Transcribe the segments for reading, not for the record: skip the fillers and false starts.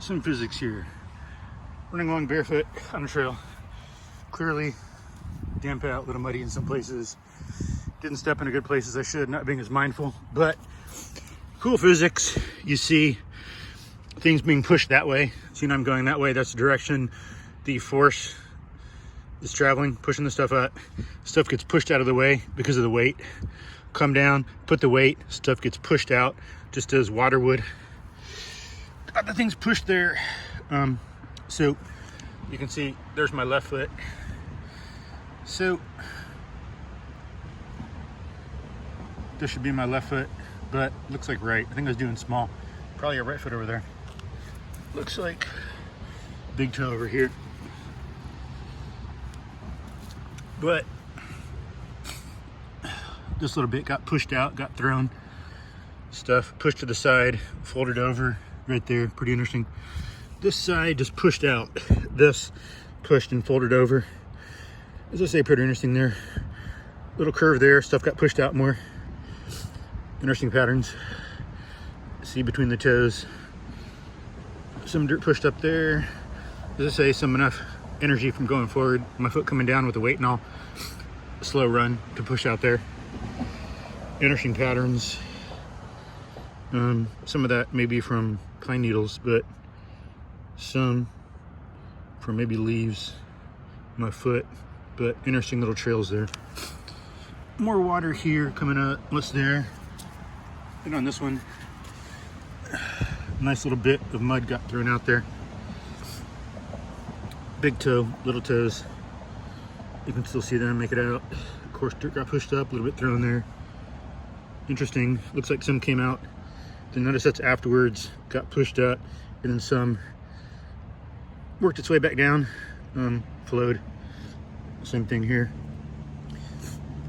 some physics here. Running along barefoot on a trail. Clearly damp out, a little muddy in some places. Didn't step in a good places I should, not being as mindful, but cool physics. You see things being pushed that way. See, I'm going that way. That's the direction the force is traveling, pushing the stuff up. Stuff gets pushed out of the way because of the weight. Come down, put the weight, stuff gets pushed out, just as water would. Got the things pushed there. So you can see there's my left foot. So this should be my left foot, but looks like right. I think I was doing small. Probably a right foot over there. Looks like big toe over here. But this little bit got pushed out, got thrown. Stuff pushed to the side, folded over right there. Pretty interesting. This side just pushed out. This pushed and folded over. As I say, pretty interesting there. Little curve there, stuff got pushed out more. Interesting patterns. See between the toes. Some dirt pushed up there. As I say, some enough energy from going forward. My foot coming down with the weight and all. Slow run to push out there. Interesting patterns. Some of that may be from pine needles, but some from maybe leaves. My foot, but interesting little trails there. More water here coming up. What's there? And on this one, nice little bit of mud got thrown out there. Big toe, little toes. You can still see them, make it out. Of course, dirt got pushed up, a little bit thrown there. Interesting. Looks like some came out. Then notice that's afterwards, got pushed up, and then some worked its way back down, flowed. Same thing here.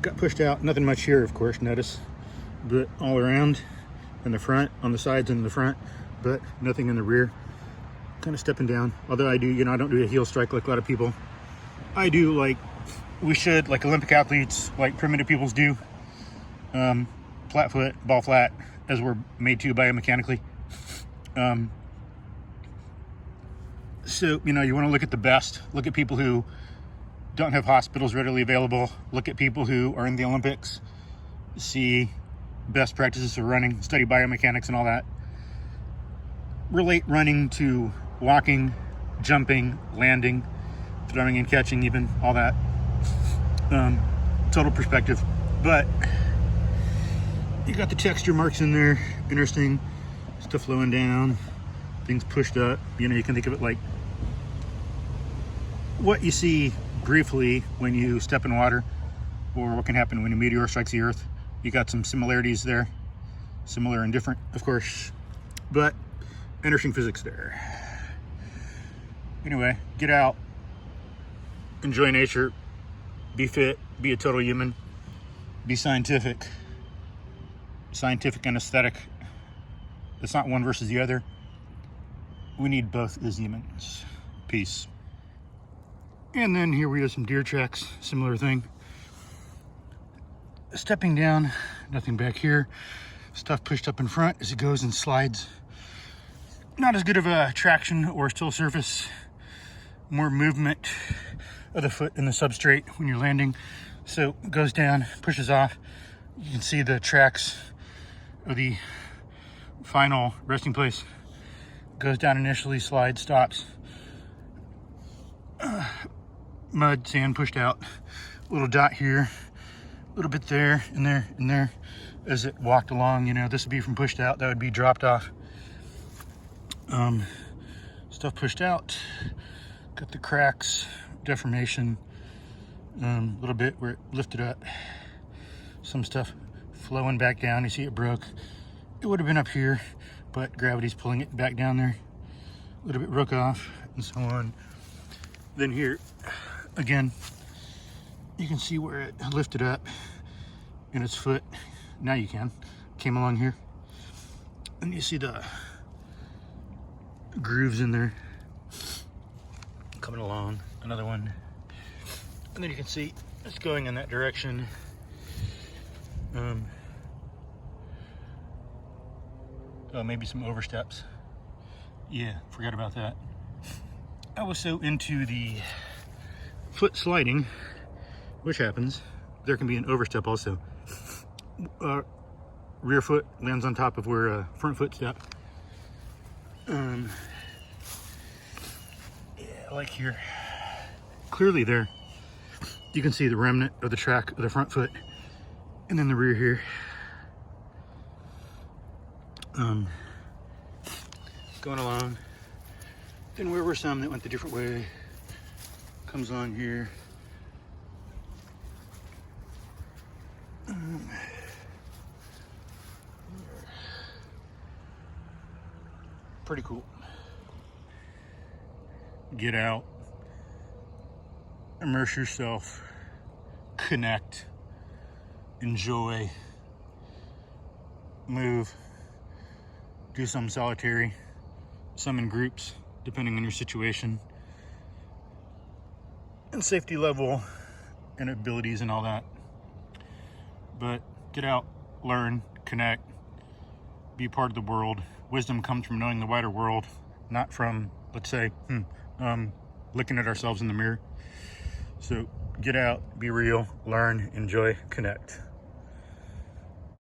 Got pushed out. Nothing much here, of course, notice. But all around, in the front, on the sides and in the front, but nothing in the rear. Kind of stepping down. Although I do, I don't do a heel strike like a lot of people. I do like we should, like Olympic athletes, like primitive peoples do. Flat foot, ball flat, as we're made to biomechanically. So, you want to look at the best. Look at people who don't have hospitals readily available. Look at people who are in the Olympics. See best practices for running, study biomechanics and all that. Relate running to walking, jumping, landing, throwing and catching, even all that. Total perspective. But you got the texture marks in there. Interesting. Stuff flowing down. Things pushed up. You can think of it like what you see briefly when you step in water, or what can happen when a meteor strikes the earth. You got some similarities there. Similar and different, of course. But interesting physics there. Anyway, get out. Enjoy nature. Be fit. Be a total human. Be scientific. Scientific and aesthetic. It's not one versus the other. We need both as humans. Peace. And then here we have some deer tracks. Similar thing. Stepping down. Nothing back here. Stuff pushed up in front as it goes and slides. Not as good of a traction or still surface. More movement of the foot in the substrate when you're landing. So it goes down, pushes off. You can see the tracks of the final resting place. Goes down initially, slides, stops. Mud, sand pushed out. Little dot here, a little bit there, and there, and there. As it walked along, this would be from pushed out, that would be dropped off. Stuff pushed out. Got the cracks, deformation, a little bit where it lifted up. Some stuff flowing back down. You see it broke. It would have been up here, but gravity's pulling it back down there. A little bit broke off, and so on. Then here, again, you can see where it lifted up in its foot. Now you came along here, and you see the grooves in there coming along. Another one, and then you can see it's going in that direction. Oh, maybe some oversteps. Yeah, forgot about that. I was so into the foot sliding, which happens. There can be an overstep also. Rear foot lands on top of where front foot stepped. Yeah, like here. Clearly there, you can see the remnant of the track of the front foot, and then the rear here. Going along. Then where were some that went the different way? Comes on here. Pretty cool. Get out, immerse yourself, connect, enjoy, move, do some solitary, some in groups, depending on your situation and safety level and abilities and all that. But get out, learn, connect, be part of the world. Wisdom comes from knowing the wider world, not from, let's say, looking at ourselves in the mirror. So get out, be real, learn, enjoy, connect.